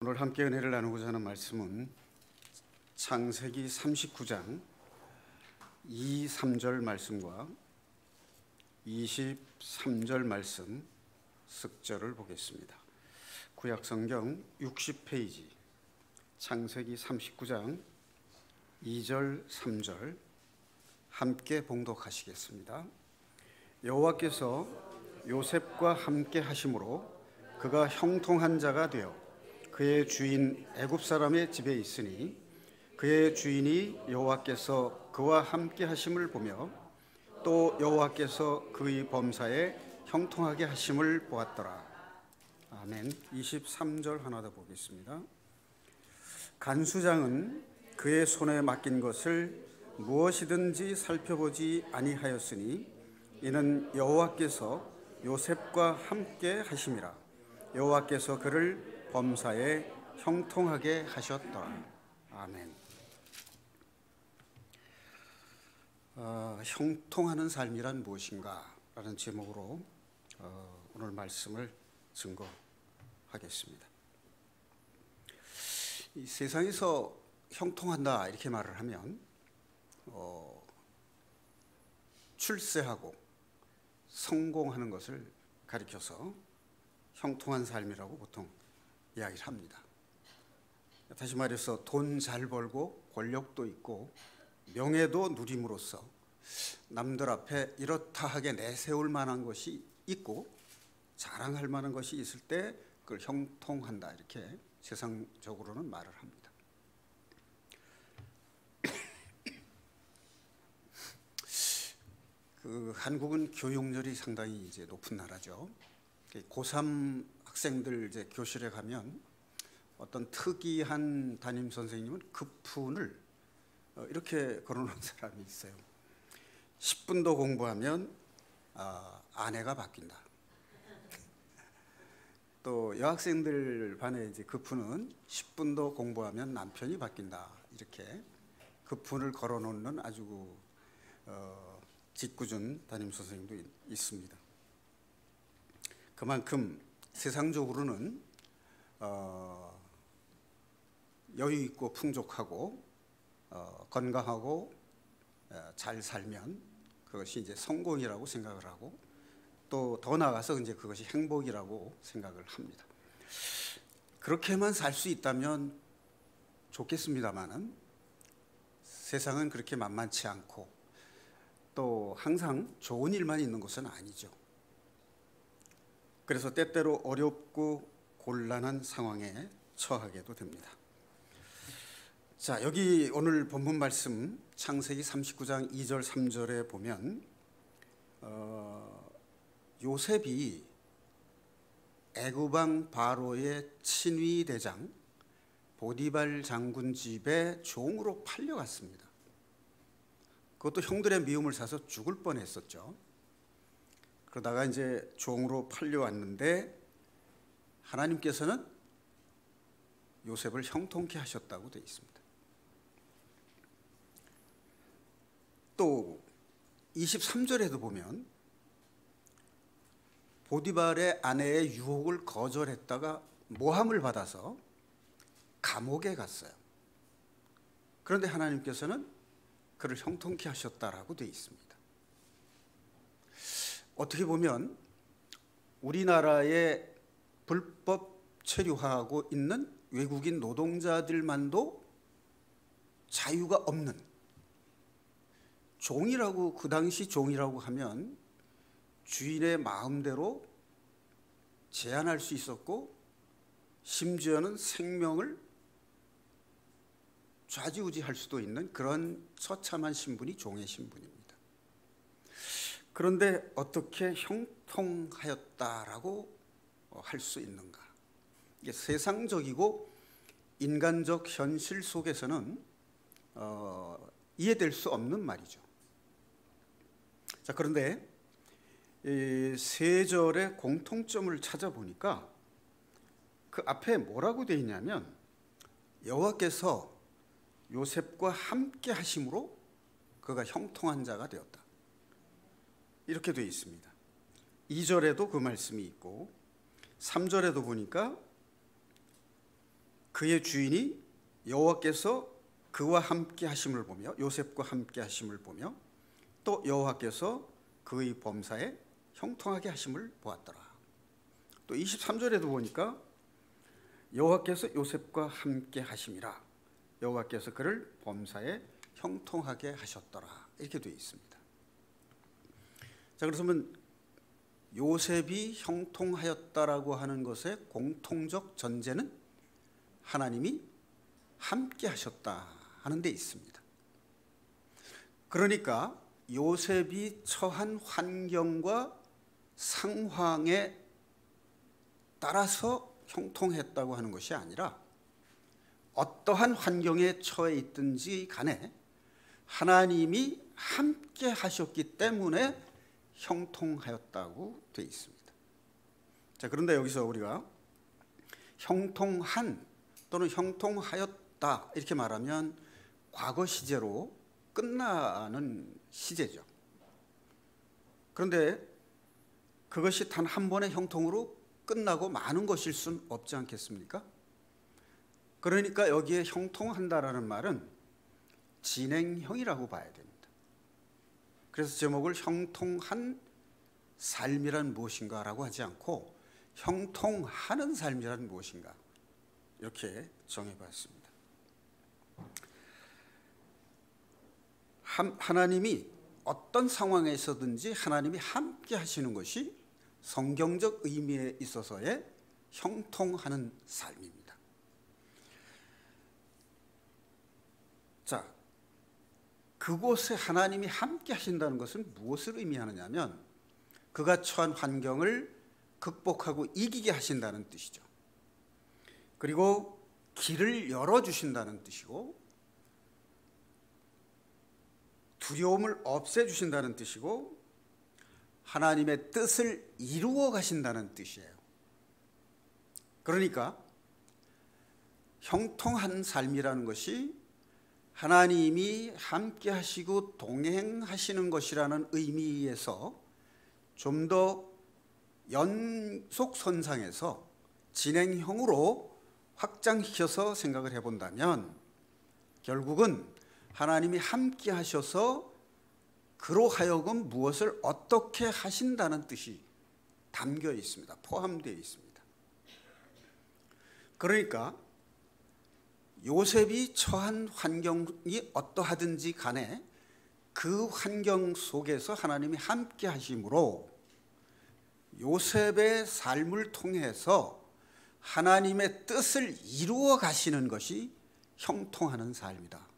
오늘 함께 은혜를 나누고자 하는 말씀은 창세기 39장 2, 3절 말씀과 23절 말씀 습절을 보겠습니다. 구약성경 60페이지 창세기 39장 2절 3절 함께 봉독하시겠습니다. 여호와께서 요셉과 함께 하심으로 그가 형통한 자가 되어 그의 주인 애굽 사람의 집에 있으니 그의 주인이 여호와께서 그와 함께 하심을 보며 또 여호와께서 그의 범사에 형통하게 하심을 보았더라. 아멘. 23절 하나 더 보겠습니다. 간수장은 그의 손에 맡긴 것을 무엇이든지 살펴보지 아니하였으니 이는 여호와께서 요셉과 함께 하심이라. 여호와께서 그를 범사에 형통하게 하셨더라. 아멘. 형통하는 삶이란 무엇인가? 라는 제목으로 오늘 말씀을 증거하겠습니다. 이 세상에서 형통한다 이렇게 말을 하면 출세하고 성공하는 것을 가리켜서 형통한 삶이라고 보통 이야기를 합니다. 다시 말해서 돈 잘 벌고 권력도 있고 명예도 누림으로써 남들 앞에 이렇다 하게 내세울 만한 것이 있고 자랑할 만한 것이 있을 때 그걸 형통한다 이렇게 세상적으로는 말을 합니다. 한국은 교육열이 상당히 이제 높은 나라죠. 고3 학생들 이제 교실에 가면 어떤 특이한 담임 선생님은 급훈을 이렇게 걸어놓은 사람이 있어요. 10분 더 공부하면 아내가 바뀐다. 또 여학생들 반에 이제 급훈은 10분 더 공부하면 남편이 바뀐다. 이렇게 급훈을 걸어놓는 아주 짓궂은 담임 선생님도 있습니다. 그만큼 세상적으로는 여유 있고 풍족하고 건강하고 잘 살면 그것이 이제 성공이라고 생각을 하고 또 더 나아가서 이제 그것이 행복이라고 생각을 합니다. 그렇게만 살 수 있다면 좋겠습니다만은 세상은 그렇게 만만치 않고 또 항상 좋은 일만 있는 것은 아니죠. 그래서 때때로 어렵고 곤란한 상황에 처하게도 됩니다. 자, 여기 오늘 본문 말씀 창세기 39장 2절 3절에 보면 요셉이 애굽왕 바로의 친위 대장 보디발 장군 집에 종으로 팔려갔습니다. 그것도 형들의 미움을 사서 죽을 뻔했었죠. 그러다가 이제 종으로 팔려왔는데 하나님께서는 요셉을 형통케 하셨다고 되어 있습니다. 또 23절에도 보면 보디발의 아내의 유혹을 거절했다가 모함을 받아서 감옥에 갔어요. 그런데 하나님께서는 그를 형통케 하셨다라고 되어 있습니다. 어떻게 보면 우리나라에 불법 체류하고 있는 외국인 노동자들만도 자유가 없는 종이라고, 그 당시 종이라고 하면 주인의 마음대로 제한할 수 있었고 심지어는 생명을 좌지우지할 수도 있는 그런 처참한 신분이 종의 신분입니다. 그런데 어떻게 형통하였다라고 할 수 있는가? 이게 세상적이고 인간적 현실 속에서는 이해될 수 없는 말이죠. 자, 그런데 이 세 절의 공통점을 찾아보니까 그 앞에 뭐라고 되어 있냐면 여호와께서 요셉과 함께 하심으로 그가 형통한 자가 되었다. 이렇게 되어 있습니다. 2절에도 그 말씀이 있고 3절에도 보니까 그의 주인이 여호와께서 그와 함께 하심을 보며, 요셉과 함께 하심을 보며, 또 여호와께서 그의 범사에 형통하게 하심을 보았더라. 또 23절에도 보니까 여호와께서 요셉과 함께 하심이라, 여호와께서 그를 범사에 형통하게 하셨더라, 이렇게 되어 있습니다. 자, 그러면 요셉이 형통하였다라고 하는 것의 공통적 전제는 하나님이 함께 하셨다 하는 데 있습니다. 그러니까 요셉이 처한 환경과 상황에 따라서 형통했다고 하는 것이 아니라 어떠한 환경에 처해 있든지 간에 하나님이 함께 하셨기 때문에 형통하였다고 되어 있습니다. 자, 그런데 여기서 우리가 형통한 또는 형통하였다 이렇게 말하면 과거 시제로 끝나는 시제죠. 그런데 그것이 단 한 번의 형통으로 끝나고 마는 것일 수는 없지 않겠습니까? 그러니까 여기에 형통한다라는 말은 진행형이라고 봐야 됩니다. 그래서 제목을 형통한 삶이란 무엇인가라고 하지 않고 형통하는 삶이란 무엇인가 이렇게 정해봤습니다. 하나님이 어떤 상황에서든지 하나님이 함께 하시는 것이 성경적 의미에 있어서의 형통하는 삶입니다. 자, 그곳에 하나님이 함께 하신다는 것은 무엇을 의미하느냐면 그가 처한 환경을 극복하고 이기게 하신다는 뜻이죠. 그리고 길을 열어주신다는 뜻이고 두려움을 없애주신다는 뜻이고 하나님의 뜻을 이루어 가신다는 뜻이에요. 그러니까 형통한 삶이라는 것이 하나님이 함께 하시고 동행하시는 것이라는 의미에서 좀 더 연속선상에서 진행형으로 확장시켜서 생각을 해본다면 결국은 하나님이 함께 하셔서 그로 하여금 무엇을 어떻게 하신다는 뜻이 담겨 있습니다. 포함되어 있습니다. 그러니까 요셉이 처한 환경이 어떠하든지 간에 그 환경 속에서 하나님이 함께 하심으로 요셉의 삶을 통해서 하나님의 뜻을 이루어 가시는 것이 형통하는 삶이다.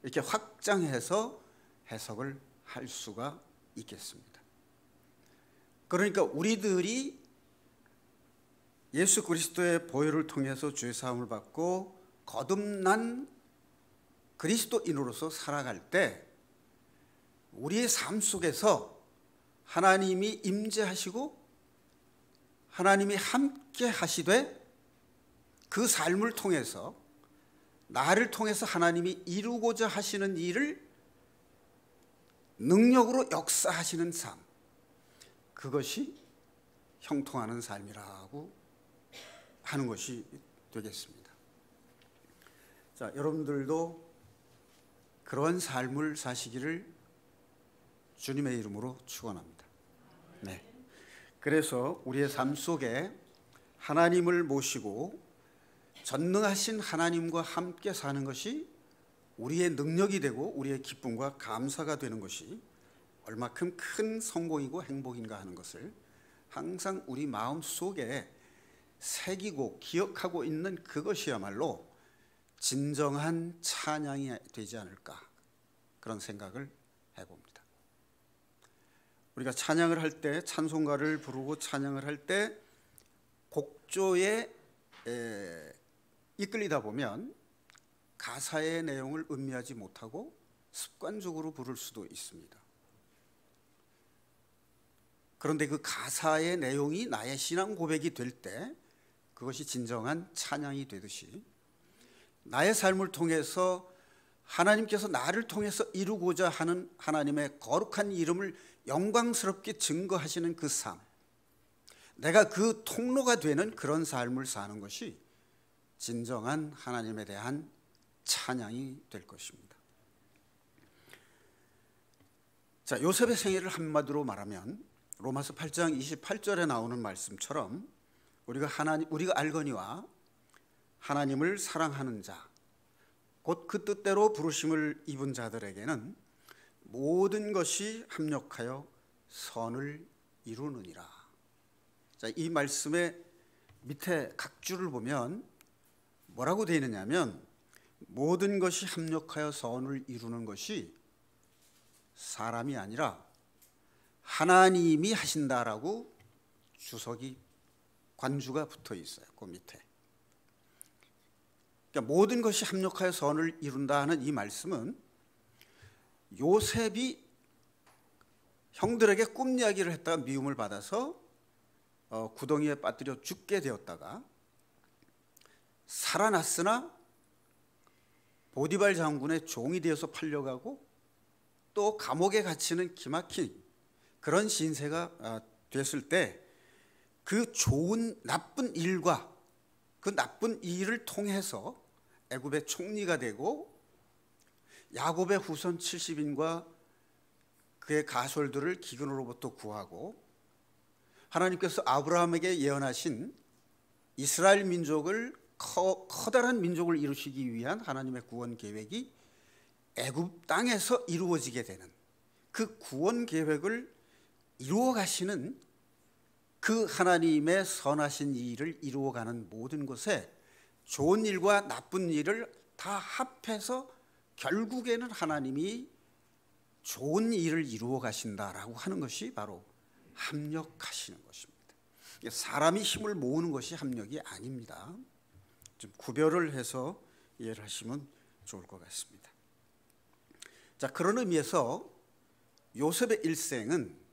이렇게 확장해서 해석을 할 수가 있겠습니다. 그러니까 우리들이 예수 그리스도의 보혈을 통해서 죄 사함을 받고 거듭난 그리스도인으로서 살아갈 때 우리의 삶 속에서 하나님이 임재하시고 하나님이 함께 하시되 그 삶을 통해서 나를 통해서 하나님이 이루고자 하시는 일을 능력으로 역사하시는 삶, 그것이 형통하는 삶이라고 하는 것이 되겠습니다. 자, 여러분들도 그런 삶을 사시기를 주님의 이름으로 축원합니다. 네. 그래서 우리의 삶 속에 하나님을 모시고 전능하신 하나님과 함께 사는 것이 우리의 능력이 되고 우리의 기쁨과 감사가 되는 것이 얼마큼 큰 성공이고 행복인가 하는 것을 항상 우리 마음 속에 새기고 기억하고 있는 그것이야말로 진정한 찬양이 되지 않을까, 그런 생각을 해봅니다. 우리가 찬양을 할 때, 찬송가를 부르고 찬양을 할 때 곡조에 이끌리다 보면 가사의 내용을 음미하지 못하고 습관적으로 부를 수도 있습니다. 그런데 그 가사의 내용이 나의 신앙 고백이 될 때 그것이 진정한 찬양이 되듯이 나의 삶을 통해서 하나님께서 나를 통해서 이루고자 하는 하나님의 거룩한 이름을 영광스럽게 증거하시는 그 삶, 내가 그 통로가 되는 그런 삶을 사는 것이 진정한 하나님에 대한 찬양이 될 것입니다. 자, 요셉의 생애를 한마디로 말하면 로마서 8장 28절에 나오는 말씀처럼 우리가 알거니와 하나님을 사랑하는 자, 곧 그 뜻대로 부르심을 입은 자들에게는 모든 것이 합력하여 선을 이루느니라. 자, 이 말씀의 밑에 각 줄을 보면 뭐라고 되어 있느냐면 모든 것이 합력하여 선을 이루는 것이 사람이 아니라 하나님이 하신다라고 주석이 관주가 붙어 있어요. 그 밑에. 그러니까 모든 것이 합력하여 선을 이룬다 하는 이 말씀은 요셉이 형들에게 꿈 이야기를 했다가 미움을 받아서 구덩이에 빠뜨려 죽게 되었다가 살아났으나 보디발 장군의 종이 되어서 팔려가고 또 감옥에 갇히는 기막힌 그런 신세가 됐을 때 그 좋은 나쁜 일과 그 나쁜 일을 통해서 애굽의 총리가 되고 야곱의 후손 70인과 그의 가솔들을 기근으로부터 구하고 하나님께서 아브라함에게 예언하신 이스라엘 민족을 커다란 민족을 이루시기 위한 하나님의 구원 계획이 애굽 땅에서 이루어지게 되는 그 구원 계획을 이루어 가시는 그 하나님의 선하신 일을 이루어가는 모든 것에 좋은 일과 나쁜 일을 다 합해서 결국에는 하나님이 좋은 일을 이루어 가신다라고 하는 것이 바로 합력하시는 것입니다. 사람이 힘을 모으는 것이 합력이 아닙니다. 좀 구별을 해서 이해를 하시면 좋을 것 같습니다. 자, 그런 의미에서 요셉의 일생은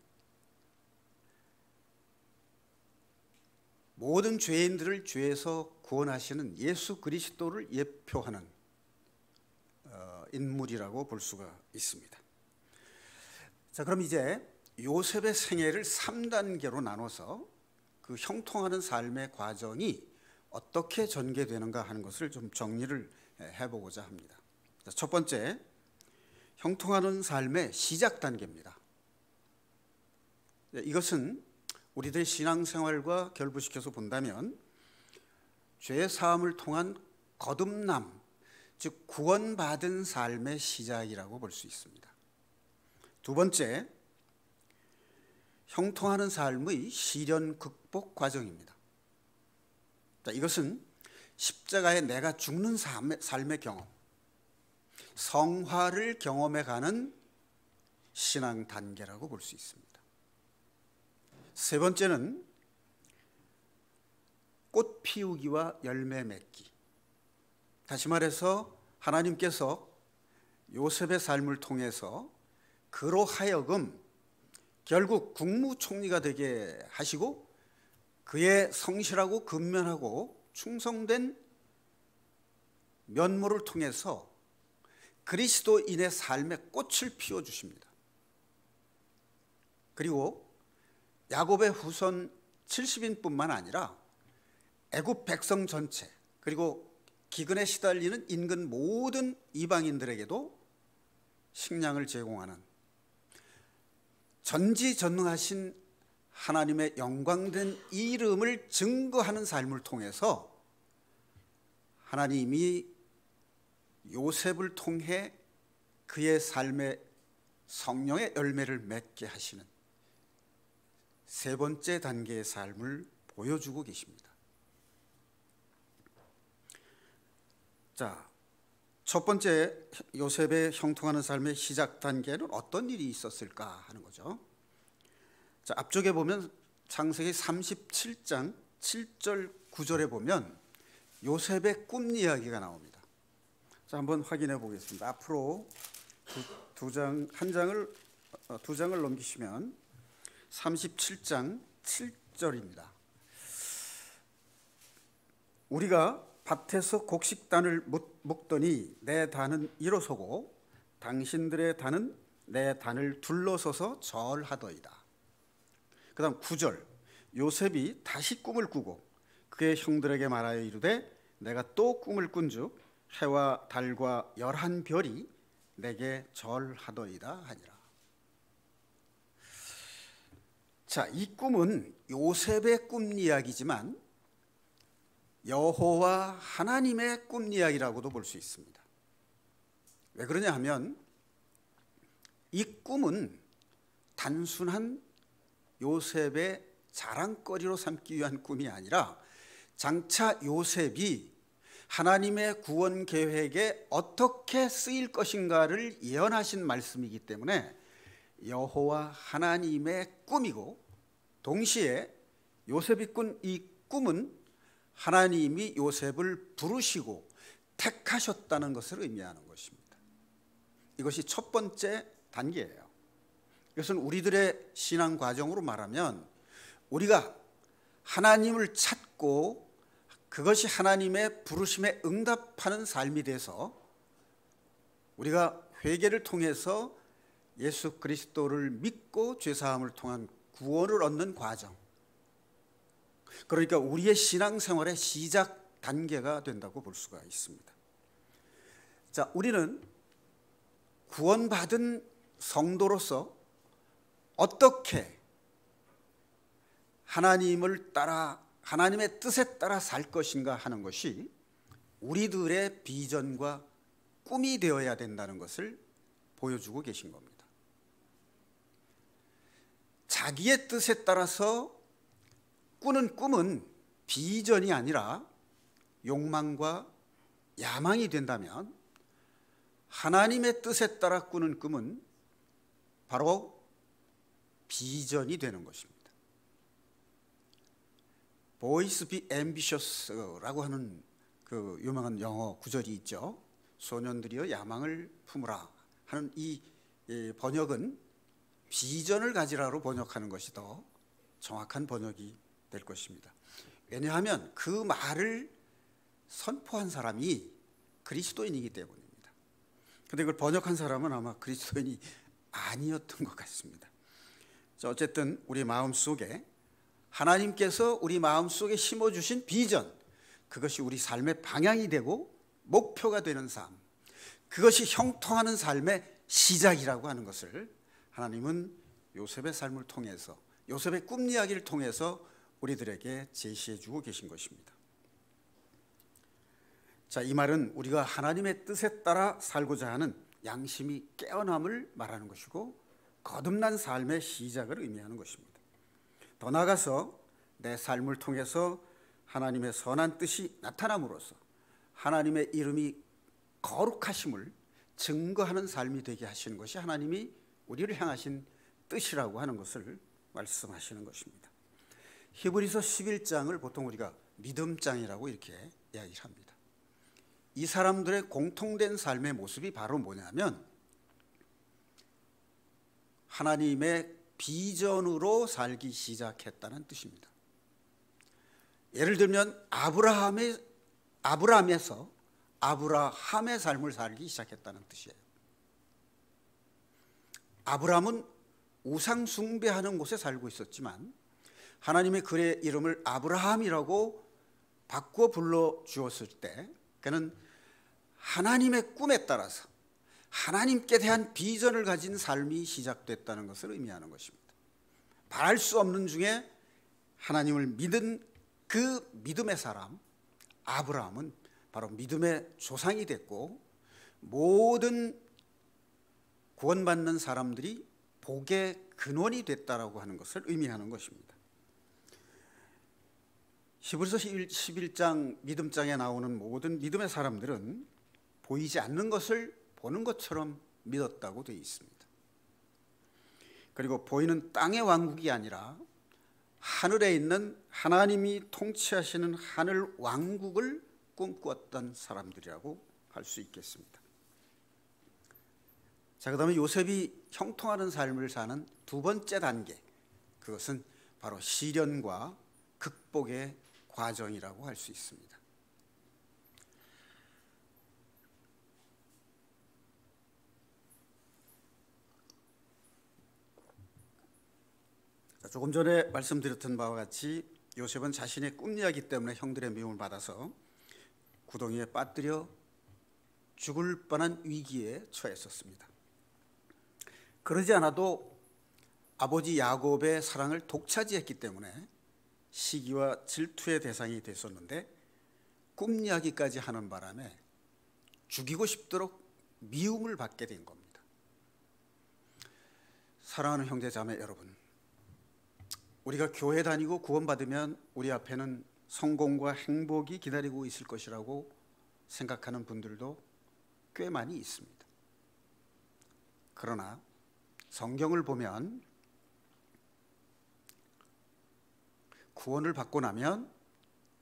모든 죄인들을 죄에서 구원하시는 예수 그리스도를 예표하는 인물이라고 볼 수가 있습니다. 자, 그럼 이제 요셉의 생애를 3단계로 나눠서 그 형통하는 삶의 과정이 어떻게 전개되는가 하는 것을 좀 정리를 해보고자 합니다. 자, 첫 번째, 형통하는 삶의 시작 단계입니다. 이것은 우리들의 신앙생활과 결부시켜서 본다면 죄 사함을 통한 거듭남, 즉 구원받은 삶의 시작이라고 볼 수 있습니다. 두 번째, 형통하는 삶의 시련 극복 과정입니다. 자, 이것은 십자가에 내가 죽는 삶의 경험, 성화를 경험해가는 신앙 단계라고 볼 수 있습니다. 세 번째는 꽃 피우기와 열매 맺기. 다시 말해서 하나님께서 요셉의 삶을 통해서 그로 하여금 결국 국무총리가 되게 하시고 그의 성실하고 근면하고 충성된 면모를 통해서 그리스도인의 삶의 꽃을 피워주십니다. 그리고 야곱의 후손 70인뿐만 아니라 애굽 백성 전체 그리고 기근에 시달리는 인근 모든 이방인들에게도 식량을 제공하는 전지전능하신 하나님의 영광된 이름을 증거하는 삶을 통해서 하나님이 요셉을 통해 그의 삶의 성령의 열매를 맺게 하시는 세 번째 단계의 삶을 보여주고 계십니다. 자, 첫 번째 요셉의 형통하는 삶의 시작 단계는 어떤 일이 있었을까 하는 거죠. 자, 앞쪽에 보면 창세기 37장 7절 9절에 보면 요셉의 꿈 이야기가 나옵니다. 자, 한번 확인해 보겠습니다. 앞으로 두 장을 넘기시면 37장 7절입니다. 우리가 밭에서 곡식단을 묶더니 내 단은 일어서고 당신들의 단은 내 단을 둘러서서 절하더이다. 그 다음 9절, 요셉이 다시 꿈을 꾸고 그의 형들에게 말하여 이르되 내가 또 꿈을 꾼즉 해와 달과 11별이 내게 절하더이다 하니라. 자, 이 꿈은 요셉의 꿈 이야기지만 여호와 하나님의 꿈 이야기라고도 볼 수 있습니다. 왜 그러냐 하면 이 꿈은 단순한 요셉의 자랑거리로 삼기 위한 꿈이 아니라 장차 요셉이 하나님의 구원 계획에 어떻게 쓰일 것인가를 예언하신 말씀이기 때문에 여호와 하나님의 꿈이고, 동시에 요셉이 꾼 이 꿈은 하나님이 요셉을 부르시고 택하셨다는 것을 의미하는 것입니다. 이것이 첫 번째 단계예요. 이것은 우리들의 신앙 과정으로 말하면 우리가 하나님을 찾고 그것이 하나님의 부르심에 응답하는 삶이 돼서 우리가 회개를 통해서 예수 그리스도를 믿고 죄사함을 통한 구원을 얻는 과정, 그러니까 우리의 신앙생활의 시작 단계가 된다고 볼 수가 있습니다. 자, 우리는 구원받은 성도로서 어떻게 하나님을 따라, 하나님의 뜻에 따라 살 것인가 하는 것이 우리들의 비전과 꿈이 되어야 된다는 것을 보여주고 계신 겁니다. 자기의 뜻에 따라서 꾸는 꿈은 비전이 아니라 욕망과 야망이 된다면, 하나님의 뜻에 따라 꾸는 꿈은 바로 비전이 되는 것입니다. Boys be ambitious라고 하는 그 유명한 영어 구절이 있죠. 소년들이여 야망을 품으라 하는 이 번역은 비전을 가지라로 번역하는 것이 더 정확한 번역이 될 것입니다. 왜냐하면 그 말을 선포한 사람이 그리스도인이기 때문입니다. 그런데 그걸 번역한 사람은 아마 그리스도인이 아니었던 것 같습니다. 어쨌든 우리 마음속에 하나님께서 우리 마음속에 심어주신 비전, 그것이 우리 삶의 방향이 되고 목표가 되는 삶, 그것이 형통하는 삶의 시작이라고 하는 것을 하나님은 요셉의 삶을 통해서, 요셉의 꿈 이야기를 통해서 우리들에게 제시해 주고 계신 것입니다. 자, 이 말은 우리가 하나님의 뜻에 따라 살고자 하는 양심이 깨어남을 말하는 것이고 거듭난 삶의 시작을 의미하는 것입니다. 더 나아가서 내 삶을 통해서 하나님의 선한 뜻이 나타남으로써 하나님의 이름이 거룩하심을 증거하는 삶이 되게 하시는 것이 하나님이 우리를 향하신 뜻이라고 하는 것을 말씀하시는 것입니다. 히브리서 11장을 보통 우리가 믿음장이라고 이렇게 이야기를 합니다. 이 사람들의 공통된 삶의 모습이 바로 뭐냐면 하나님의 비전으로 살기 시작했다는 뜻입니다. 예를 들면 아브라함에서 아브라함의 삶을 살기 시작했다는 뜻이에요. 아브라함은 우상 숭배하는 곳에 살고 있었지만 하나님의 그의 이름을 아브라함이라고 바꾸어 불러주었을 때 그는 하나님의 꿈에 따라서 하나님께 대한 비전을 가진 삶이 시작됐다는 것을 의미하는 것입니다. 바랄 수 없는 중에 하나님을 믿은 그 믿음의 사람 아브라함은 바로 믿음의 조상이 됐고 모든 구원받는 사람들이 복의 근원이 됐다라고 하는 것을 의미하는 것입니다. 히브리서 11장 믿음장에 나오는 모든 믿음의 사람들은 보이지 않는 것을 보는 것처럼 믿었다고 되어 있습니다. 그리고 보이는 땅의 왕국이 아니라 하늘에 있는 하나님이 통치하시는 하늘 왕국을 꿈꾸었던 사람들이라고 할 수 있겠습니다. 자, 그다음에 요셉이 형통하는 삶을 사는 두 번째 단계, 그것은 바로 시련과 극복의 과정이라고 할 수 있습니다. 자, 조금 전에 말씀드렸던 바와 같이 요셉은 자신의 꿈 이야기 때문에 형들의 미움을 받아서 구덩이에 빠뜨려 죽을 뻔한 위기에 처했었습니다. 그러지 않아도 아버지 야곱의 사랑을 독차지했기 때문에 시기와 질투의 대상이 됐었는데 꿈 이야기까지 하는 바람에 죽이고 싶도록 미움을 받게 된 겁니다. 사랑하는 형제 자매 여러분, 우리가 교회 다니고 구원받으면 우리 앞에는 성공과 행복이 기다리고 있을 것이라고 생각하는 분들도 꽤 많이 있습니다. 그러나 성경을 보면 구원을 받고 나면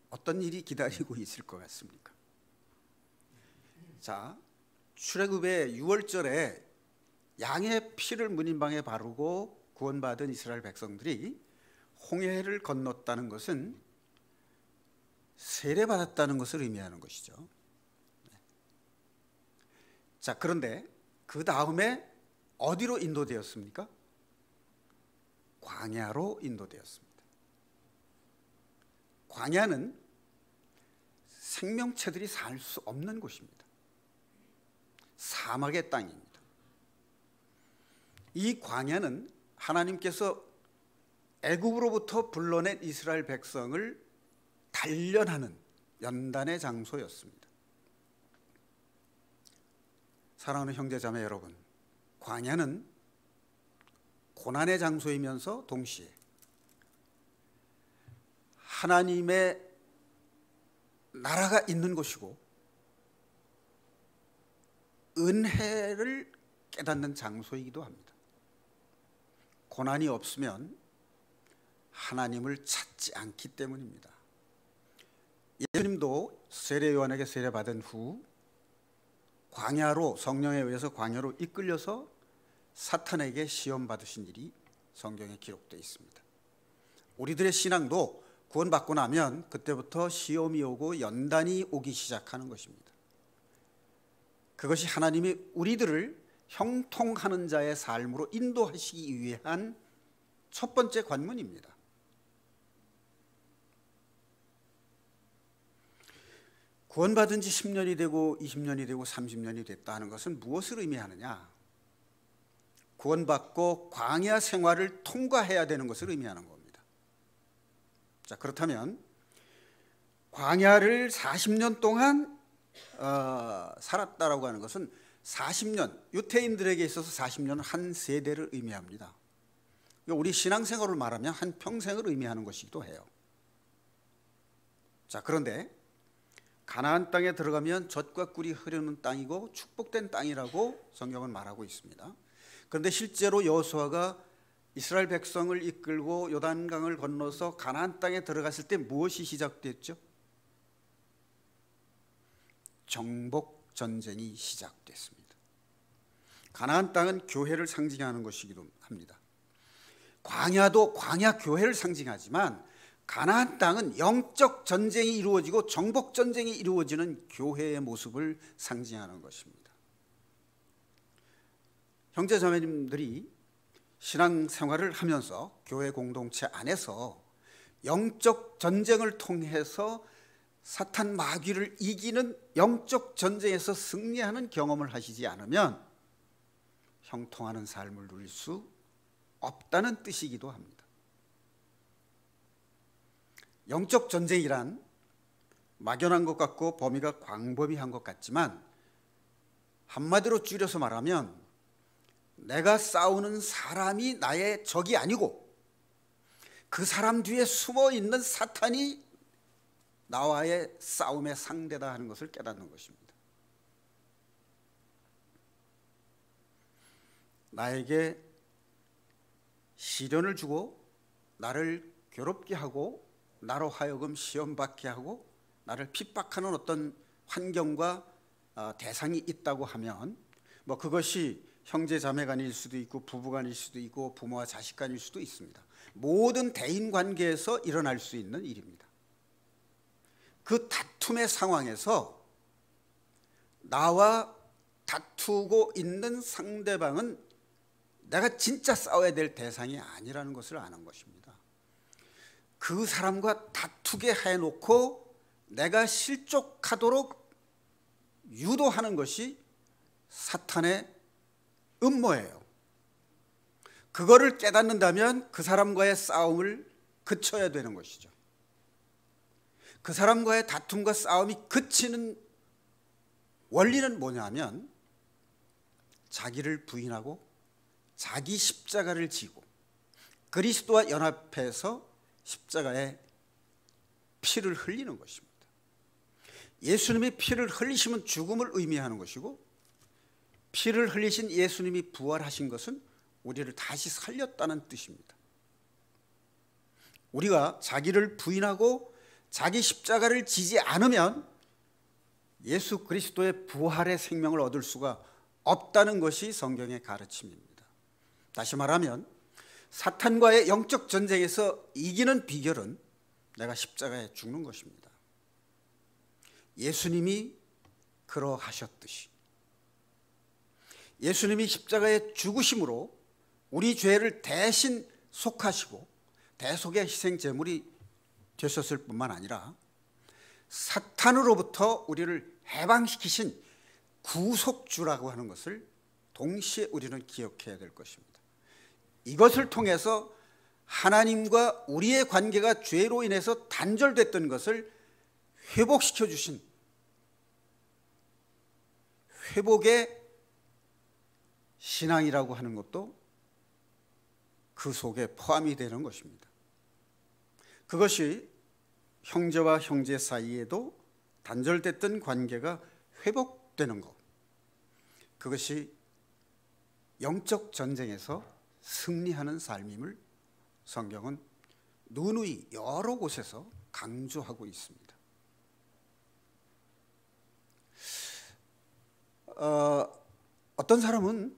어떤 일이 기다리고 있을 것 같습니까? 자, 출애굽의 6월절에 양의 피를 문인방에 바르고 구원받은 이스라엘 백성들이 홍해를 건넜다는 것은 세례받았다는 것을 의미하는 것이죠. 자, 그런데 그 다음에 어디로 인도되었습니까? 광야로 인도되었습니다. 광야는 생명체들이 살 수 없는 곳입니다. 사막의 땅입니다. 이 광야는 하나님께서 애굽으로부터 불러낸 이스라엘 백성을 단련하는 연단의 장소였습니다. 사랑하는 형제 자매 여러분, 광야는 고난의 장소이면서 동시에 하나님의 나라가 있는 곳이고 은혜를 깨닫는 장소이기도 합니다. 고난이 없으면 하나님을 찾지 않기 때문입니다. 예수님도 세례 요한에게 세례받은 후 광야로, 성령에 의해서 광야로 이끌려서 사탄에게 시험 받으신 일이 성경에 기록되어 있습니다. 우리들의 신앙도 구원받고 나면 그때부터 시험이 오고 연단이 오기 시작하는 것입니다. 그것이 하나님이 우리들을 형통하는 자의 삶으로 인도하시기 위한 첫 번째 관문입니다. 구원받은 지 10년이 되고 20년이 되고 30년이 됐다 하는 것은 무엇을 의미하느냐? 구원받고 광야 생활을 통과해야 되는 것을 의미하는 겁니다. 자, 그렇다면 광야를 40년 동안 살았다라고 하는 것은 40년, 유태인들에게 있어서 40년은 한 세대를 의미합니다. 우리 신앙생활을 말하면 한 평생을 의미하는 것이기도 해요. 자, 그런데 가나안 땅에 들어가면 젖과 꿀이 흐르는 땅이고 축복된 땅이라고 성경은 말하고 있습니다. 그런데 실제로 여호수아가 이스라엘 백성을 이끌고 요단강을 건너서 가나안 땅에 들어갔을 때 무엇이 시작됐죠? 정복 전쟁이 시작됐습니다. 가나안 땅은 교회를 상징하는 것이기도 합니다. 광야도 광야 교회를 상징하지만 가나안 땅은 영적 전쟁이 이루어지고 정복 전쟁이 이루어지는 교회의 모습을 상징하는 것입니다. 형제 자매님들이 신앙생활을 하면서 교회 공동체 안에서 영적 전쟁을 통해서 사탄 마귀를 이기는 영적 전쟁에서 승리하는 경험을 하시지 않으면 형통하는 삶을 누릴 수 없다는 뜻이기도 합니다. 영적 전쟁이란 막연한 것 같고 범위가 광범위한 것 같지만 한마디로 줄여서 말하면 내가 싸우는 사람이 나의 적이 아니고 그 사람 뒤에 숨어 있는 사탄이 나와의 싸움의 상대다 하는 것을 깨닫는 것입니다. 나에게 시련을 주고 나를 괴롭게 하고 나로 하여금 시험받게 하고 나를 핍박하는 어떤 환경과 대상이 있다고 하면 뭐 그것이 형제 자매간일 수도 있고 부부간일 수도 있고 부모와 자식간일 수도 있습니다. 모든 대인관계에서 일어날 수 있는 일입니다. 그 다툼의 상황에서 나와 다투고 있는 상대방은 내가 진짜 싸워야 될 대상이 아니라는 것을 아는 것입니다. 그 사람과 다투게 해놓고 내가 실족하도록 유도하는 것이 사탄의 음모예요. 그거를 깨닫는다면 그 사람과의 싸움을 그쳐야 되는 것이죠. 그 사람과의 다툼과 싸움이 그치는 원리는 뭐냐면 자기를 부인하고 자기 십자가를 지고 그리스도와 연합해서 십자가에 피를 흘리는 것입니다. 예수님이 피를 흘리시면 죽음을 의미하는 것이고, 피를 흘리신 예수님이 부활하신 것은 우리를 다시 살렸다는 뜻입니다. 우리가 자기를 부인하고 자기 십자가를 지지 않으면 예수 그리스도의 부활의 생명을 얻을 수가 없다는 것이 성경의 가르침입니다. 다시 말하면 사탄과의 영적 전쟁에서 이기는 비결은 내가 십자가에 죽는 것입니다. 예수님이 그러하셨듯이 예수님이 십자가에 죽으심으로 우리 죄를 대신 속하시고 대속의 희생 제물이 되셨을 뿐만 아니라 사탄으로부터 우리를 해방시키신 구속주라고 하는 것을 동시에 우리는 기억해야 될 것입니다. 이것을 통해서 하나님과 우리의 관계가 죄로 인해서 단절됐던 것을 회복시켜 주신 회복의 신앙이라고 하는 것도 그 속에 포함이 되는 것입니다. 그것이 형제와 형제 사이에도 단절됐던 관계가 회복되는 것, 그것이 영적 전쟁에서 승리하는 삶임을 성경은 누누이 여러 곳에서 강조하고 있습니다. 어떤 사람은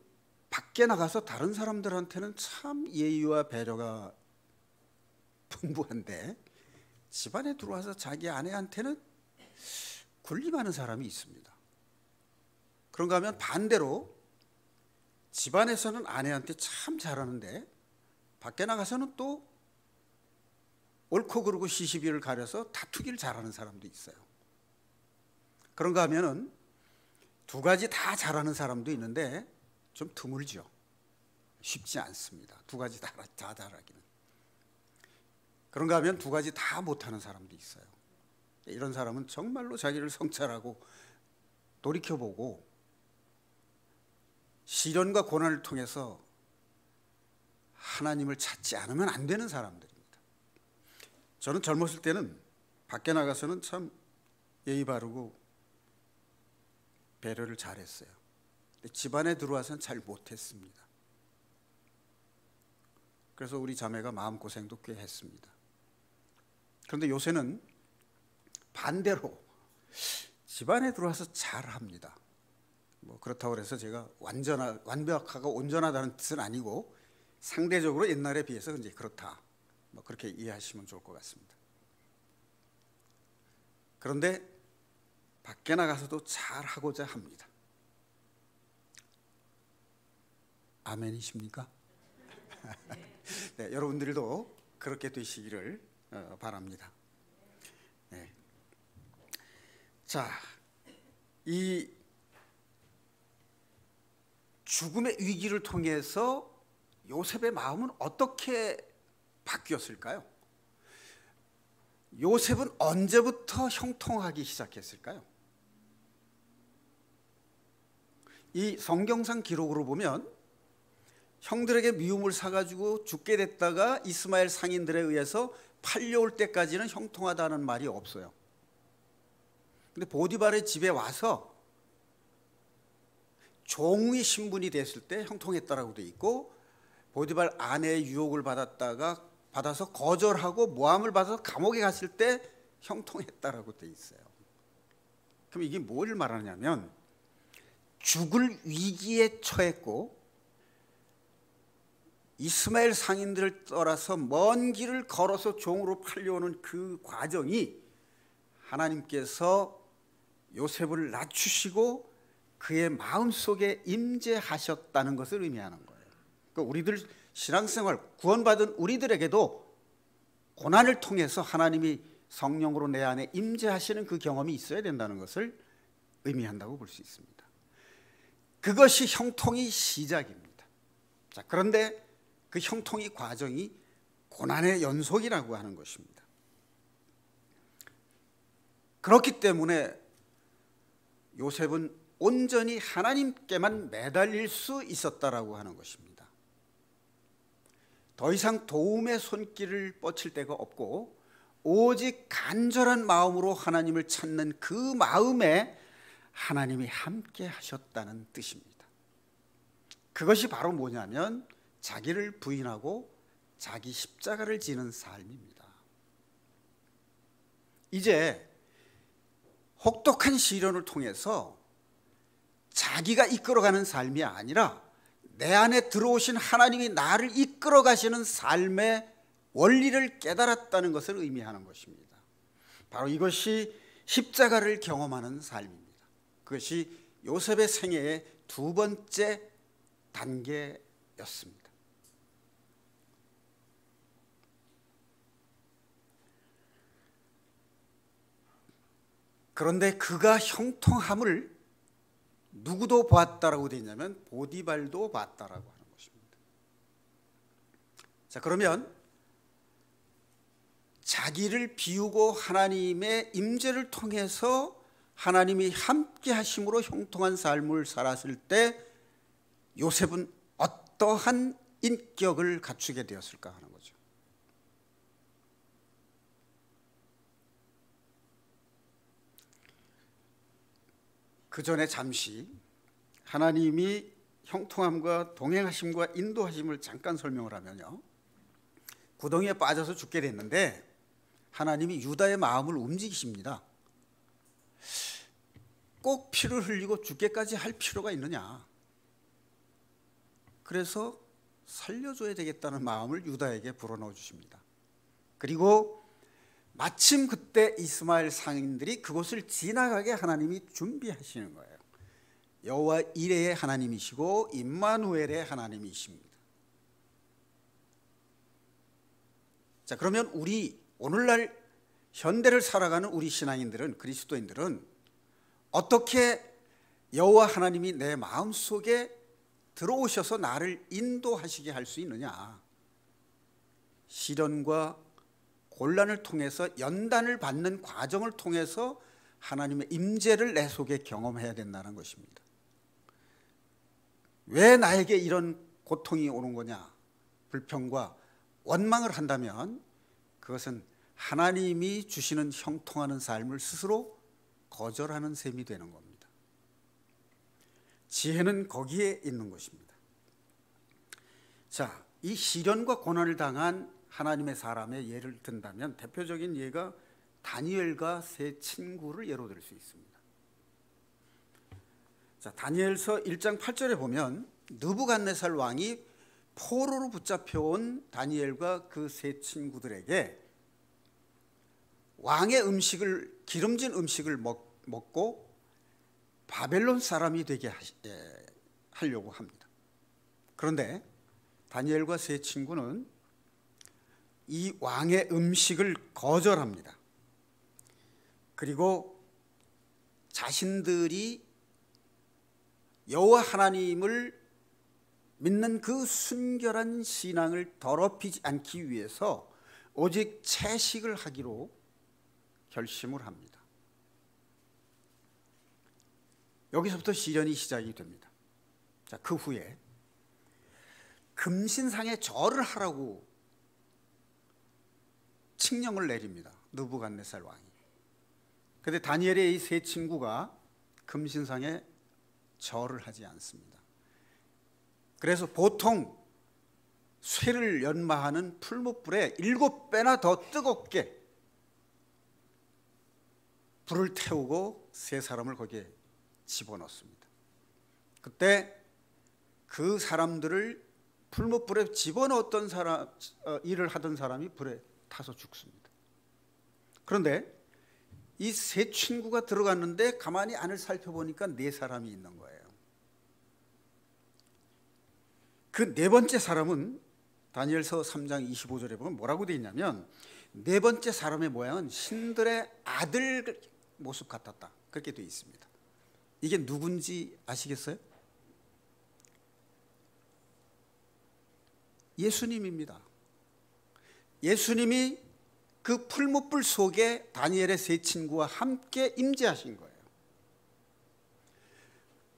밖에 나가서 다른 사람들한테는 참 예의와 배려가 풍부한데 집안에 들어와서 자기 아내한테는 군림하는 사람이 있습니다. 그런가 하면 반대로 집안에서는 아내한테 참 잘하는데 밖에 나가서는 또 옳고 그르고 시시비를 가려서 다투기를 잘하는 사람도 있어요. 그런가 하면은 두 가지 다 잘하는 사람도 있는데 좀 드물죠. 쉽지 않습니다. 두 가지 다 잘하기는. 그런가 하면 두 가지 다 못하는 사람도 있어요. 이런 사람은 정말로 자기를 성찰하고 돌이켜보고 시련과 고난을 통해서 하나님을 찾지 않으면 안 되는 사람들입니다. 저는 젊었을 때는 밖에 나가서는 참 예의 바르고 배려를 잘했어요. 집안에 들어와서는 잘 못했습니다. 그래서 우리 자매가 마음고생도 꽤 했습니다. 그런데 요새는 반대로 집안에 들어와서 잘합니다. 뭐 그렇다고 해서 제가 완벽하고 온전하다는 뜻은 아니고 상대적으로 옛날에 비해서 이제 그렇다, 뭐 그렇게 이해하시면 좋을 것 같습니다. 그런데 밖에 나가서도 잘하고자 합니다. 아멘이십니까? 네, 여러분들도 그렇게 되시기를 바랍니다. 네. 자, 이 죽음의 위기를 통해서 요셉의 마음은 어떻게 바뀌었을까요? 요셉은 언제부터 형통하기 시작했을까요? 이 성경상 기록으로 보면 형들에게 미움을 사가지고 죽게 됐다가 이스마엘 상인들에 의해서 팔려올 때까지는 형통하다는 말이 없어요. 근데 보디발의 집에 와서 종의 신분이 됐을 때 형통했다라고 돼 있고, 보디발 아내의 유혹을 받아서 거절하고 모함을 받아서 감옥에 갔을 때 형통했다라고 돼 있어요. 그럼 이게 뭘 말하냐면 죽을 위기에 처했고 이스마엘 상인들을 떠나서 먼 길을 걸어서 종으로 팔려오는 그 과정이 하나님께서 요셉을 낮추시고 그의 마음속에 임재하셨다는 것을 의미하는 거예요. 그러니까 우리들 신앙생활 구원받은 우리들에게도 고난을 통해서 하나님이 성령으로 내 안에 임재하시는 그 경험이 있어야 된다는 것을 의미한다고 볼 수 있습니다. 그것이 형통의 시작입니다. 자, 그런데 그 형통의 과정이 고난의 연속이라고 하는 것입니다. 그렇기 때문에 요셉은 온전히 하나님께만 매달릴 수 있었다라고 하는 것입니다. 더 이상 도움의 손길을 뻗칠 데가 없고 오직 간절한 마음으로 하나님을 찾는 그 마음에 하나님이 함께 하셨다는 뜻입니다. 그것이 바로 뭐냐면 자기를 부인하고 자기 십자가를 지는 삶입니다. 이제 혹독한 시련을 통해서 자기가 이끌어가는 삶이 아니라 내 안에 들어오신 하나님이 나를 이끌어 가시는 삶의 원리를 깨달았다는 것을 의미하는 것입니다. 바로 이것이 십자가를 경험하는 삶입니다. 그것이 요셉의 생애의 두 번째 단계였습니다. 그런데 그가 형통함을 누구도 보았다라고 되어 있냐면 보디발도 봤다라고 하는 것입니다. 자, 그러면 자기를 비우고 하나님의 임재를 통해서 하나님이 함께 하심으로 형통한 삶을 살았을 때 요셉은 어떠한 인격을 갖추게 되었을까 하는 거죠. 그 전에 잠시 하나님이 형통함과 동행하심과 인도하심을 잠깐 설명을 하면요, 구덩이에 빠져서 죽게 됐는데 하나님이 유다의 마음을 움직이십니다. 꼭 피를 흘리고 죽게까지 할 필요가 있느냐, 그래서 살려줘야 되겠다는 마음을 유다에게 불어넣어 주십니다. 그리고 마침 그때 이스마엘 상인들이 그곳을 지나가게 하나님이 준비하시는 거예요. 여호와 이레의 하나님이시고 임마누엘의 하나님이십니다. 자, 그러면 우리 오늘날 현대를 살아가는 우리 신앙인들은, 그리스도인들은 어떻게 여호와 하나님이 내 마음속에 들어오셔서 나를 인도하시게 할 수 있느냐? 시련과 곤란을 통해서, 연단을 받는 과정을 통해서 하나님의 임재를 내 속에 경험해야 된다는 것입니다. 왜 나에게 이런 고통이 오는 거냐? 불평과 원망을 한다면 그것은 하나님이 주시는 형통하는 삶을 스스로 거절하는 셈이 되는 겁니다. 지혜는 거기에 있는 것입니다. 자, 이 시련과 고난을 당한 하나님의 사람의 예를 든다면 대표적인 예가 다니엘과 세 친구를 예로 들 수 있습니다. 자, 다니엘서 1장 8절에 보면 느부갓네살 왕이 포로로 붙잡혀온 다니엘과 그 세 친구들에게 왕의 음식을, 기름진 음식을 먹고 바벨론 사람이 되게 하려고 합니다. 그런데 다니엘과 세 친구는 이 왕의 음식을 거절합니다. 그리고 자신들이 여호와 하나님을 믿는 그 순결한 신앙을 더럽히지 않기 위해서 오직 채식을 하기로 결심을 합니다. 여기서부터 시련이 시작이 됩니다. 자, 그 후에 금신상에 절을 하라고 칙령을 내립니다. 느부갓네살 왕이. 그런데 다니엘의 이 세 친구가 금신상에 절을 하지 않습니다. 그래서 보통 쇠를 연마하는 풀무불에 7배나 더 뜨겁게 불을 태우고 세 사람을 거기에 집어넣습니다. 그때 그 사람들을 풀무불에 집어넣었던 사람, 일을 하던 사람이 불에 타서 죽습니다. 그런데 이 세 친구가 들어갔는데 가만히 안을 살펴보니까 네 사람이 있는 거예요. 그 네 번째 사람은 다니엘서 3장 25절에 보면 뭐라고 되어 있냐면, 네 번째 사람의 모양은 신들의 아들 모습 같았다, 그렇게 되어 있습니다. 이게 누군지 아시겠어요? 예수님입니다. 예수님이 그 풀무불 속에 다니엘의 세 친구와 함께 임재하신 거예요.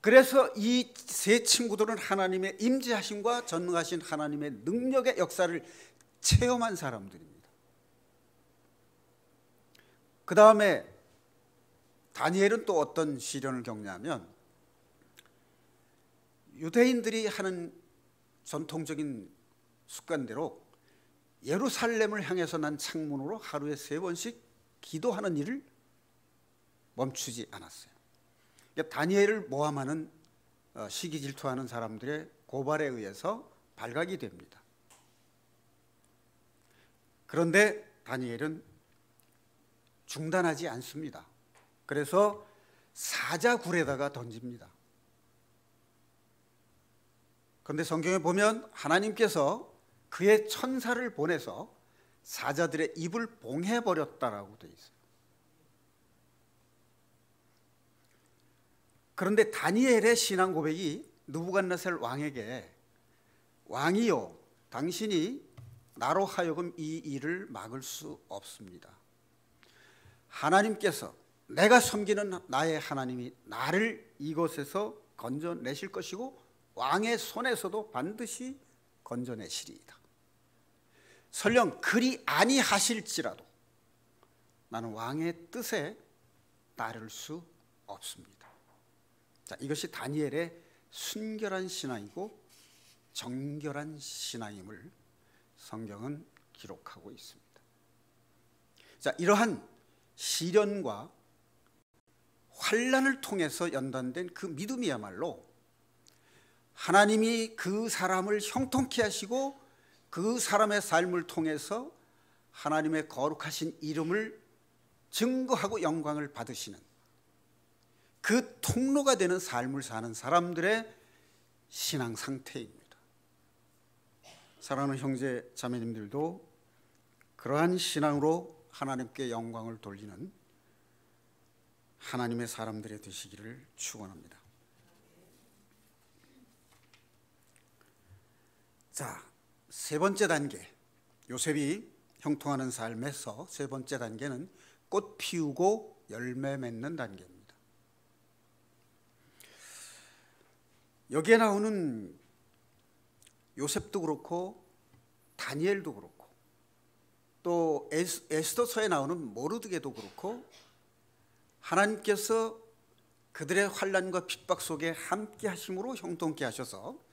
그래서 이 세 친구들은 하나님의 임재하심과 전능하신 하나님의 능력의 역사를 체험한 사람들입니다. 그 다음에 다니엘은 또 어떤 시련을 겪냐면, 유대인들이 하는 전통적인 습관대로 예루살렘을 향해서 난 창문으로 하루에 3번씩 기도하는 일을 멈추지 않았어요. 다니엘을 모함하는 시기 질투하는 사람들의 고발에 의해서 발각이 됩니다. 그런데 다니엘은 중단하지 않습니다. 그래서 사자굴에다가 던집니다. 그런데 성경에 보면 하나님께서 그의 천사를 보내서 사자들의 입을 봉해버렸다라고 되어 있어요. 그런데 다니엘의 신앙 고백이 느부갓네살 왕에게, 왕이요, 당신이 나로 하여금 이 일을 막을 수 없습니다. 하나님께서, 내가 섬기는 나의 하나님이 나를 이곳에서 건져내실 것이고 왕의 손에서도 반드시 건져내시리이다. 설령 그리 아니하실지라도 나는 왕의 뜻에 따를 수 없습니다. 자, 이것이 다니엘의 순결한 신앙이고 정결한 신앙임을 성경은 기록하고 있습니다. 자, 이러한 시련과 환난을 통해서 연단된 그 믿음이야말로 하나님이 그 사람을 형통케 하시고 그 사람의 삶을 통해서 하나님의 거룩하신 이름을 증거하고 영광을 받으시는 그 통로가 되는 삶을 사는 사람들의 신앙 상태입니다. 사랑하는 형제 자매님들도 그러한 신앙으로 하나님께 영광을 돌리는 하나님의 사람들이 되시기를 축원합니다. 자, 세 번째 단계, 요셉이 형통하는 삶에서 세 번째 단계는 꽃 피우고 열매 맺는 단계입니다. 여기에 나오는 요셉도 그렇고 다니엘도 그렇고 또 에스더서에 나오는 모르드게도 그렇고 하나님께서 그들의 환난과 핍박 속에 함께 하심으로 형통케 하셔서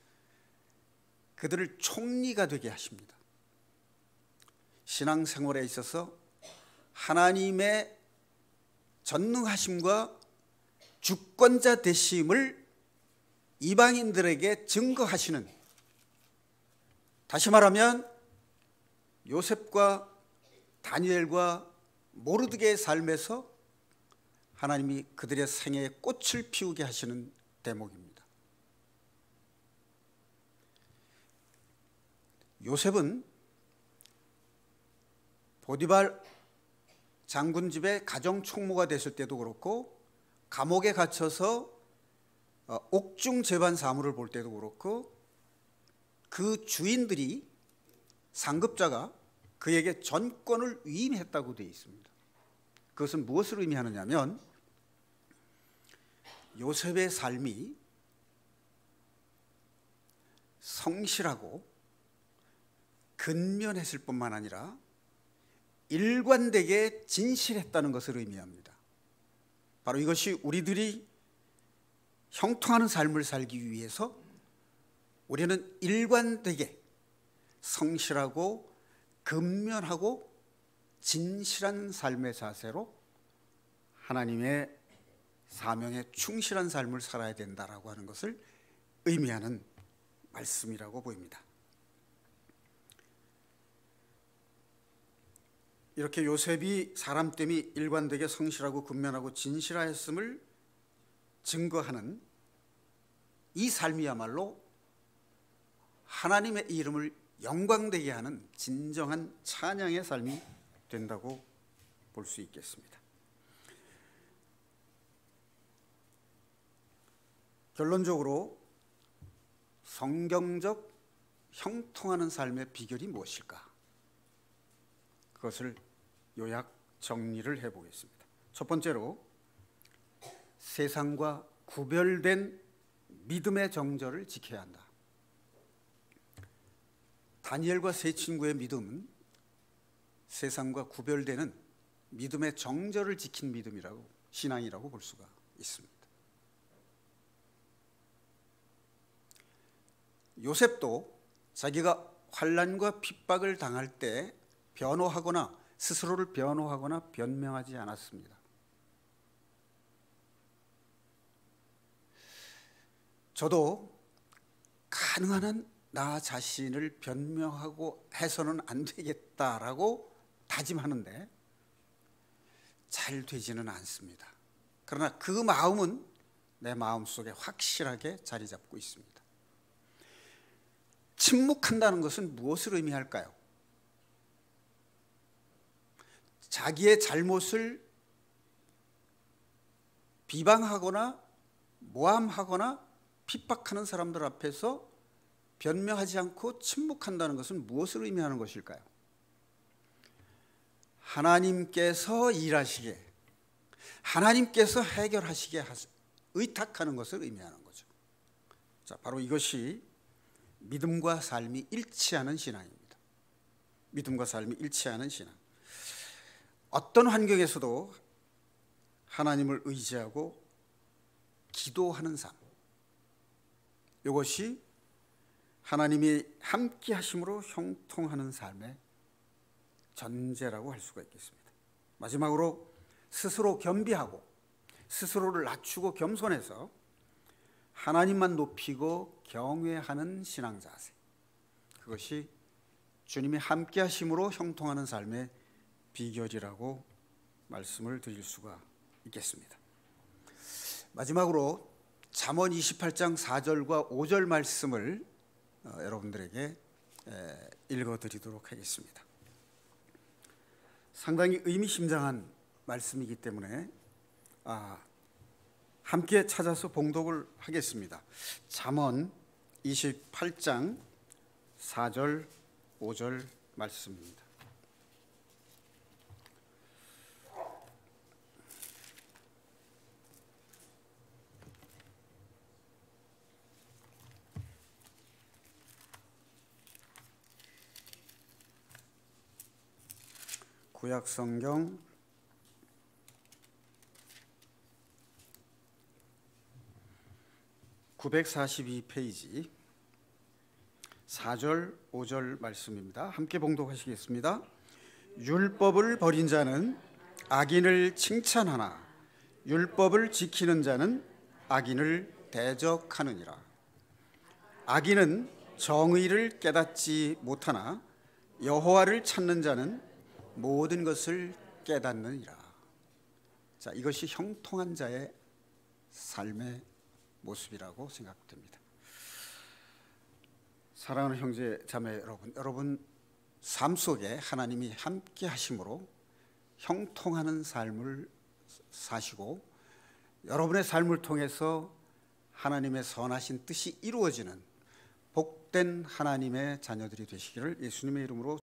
그들을 총리가 되게 하십니다. 신앙생활에 있어서 하나님의 전능하심과 주권자 되심을 이방인들에게 증거하시는, 다시 말하면 요셉과 다니엘과 모르드게의 삶에서 하나님이 그들의 생애에 꽃을 피우게 하시는 대목입니다. 요셉은 보디발 장군 집의 가정 총무가 됐을 때도 그렇고 감옥에 갇혀서 옥중 재반 사무를 볼 때도 그렇고 그 주인들이 상급자가 그에게 전권을 위임했다고 되어 있습니다. 그것은 무엇을 의미하느냐면 요셉의 삶이 성실하고 근면했을 뿐만 아니라 일관되게 진실했다는 것을 의미합니다. 바로 이것이 우리들이 형통하는 삶을 살기 위해서 우리는 일관되게 성실하고 근면하고 진실한 삶의 자세로 하나님의 사명에 충실한 삶을 살아야 된다라고 하는 것을 의미하는 말씀이라고 보입니다. 이렇게 요셉이 사람 됨이 일관되게 성실하고 근면하고 진실하였음을 증거하는 이 삶이야말로 하나님의 이름을 영광되게 하는 진정한 찬양의 삶이 된다고 볼 수 있겠습니다. 결론적으로 성경적 형통하는 삶의 비결이 무엇일까? 그것을 요약 정리를 해보겠습니다. 첫 번째로 세상과 구별된 믿음의 정절을 지켜야 한다. 다니엘과 세 친구의 믿음은 세상과 구별되는 믿음의 정절을 지킨 믿음이라고, 신앙이라고 볼 수가 있습니다. 요셉도 자기가 환난과 핍박을 당할 때 변호하거나 스스로를 변호하거나 변명하지 않았습니다. 저도 가능한 한 나 자신을 변명하고 해서는 안 되겠다라고 다짐하는데 잘 되지는 않습니다. 그러나 그 마음은 내 마음속에 확실하게 자리 잡고 있습니다. 침묵한다는 것은 무엇을 의미할까요? 자기의 잘못을 비방하거나 모함하거나 핍박하는 사람들 앞에서 변명하지 않고 침묵한다는 것은 무엇을 의미하는 것일까요? 하나님께서 일하시게, 하나님께서 해결하시게 의탁하는 것을 의미하는 거죠. 자, 바로 이것이 믿음과 삶이 일치하는 신앙입니다. 믿음과 삶이 일치하는 신앙. 어떤 환경에서도 하나님을 의지하고 기도하는 삶, 이것이 하나님이 함께 하심으로 형통하는 삶의 전제라고 할 수가 있겠습니다. 마지막으로 스스로 겸비하고 스스로를 낮추고 겸손해서 하나님만 높이고 경외하는 신앙 자세, 그것이 주님이 함께 하심으로 형통하는 삶의 비결이라고 말씀을 드릴 수가 있겠습니다. 마지막으로 잠언 28장 4절과 5절 말씀을 여러분들에게 읽어드리도록 하겠습니다. 상당히 의미심장한 말씀이기 때문에 함께 찾아서 봉독을 하겠습니다. 잠언 28장 4절 5절 말씀입니다. 구약성경 942페이지 4절 5절 말씀입니다. 함께 봉독하시겠습니다. 율법을 버린 자는 악인을 칭찬하나 율법을 지키는 자는 악인을 대적하느니라. 악인은 정의를 깨닫지 못하나 여호와를 찾는 자는 모든 것을 깨닫느니라. 자, 이것이 형통한 자의 삶의 모습이라고 생각됩니다. 사랑하는 형제 자매 여러분 삶 속에 하나님이 함께 하심으로 형통하는 삶을 사시고 여러분의 삶을 통해서 하나님의 선하신 뜻이 이루어지는 복된 하나님의 자녀들이 되시기를 예수님의 이름으로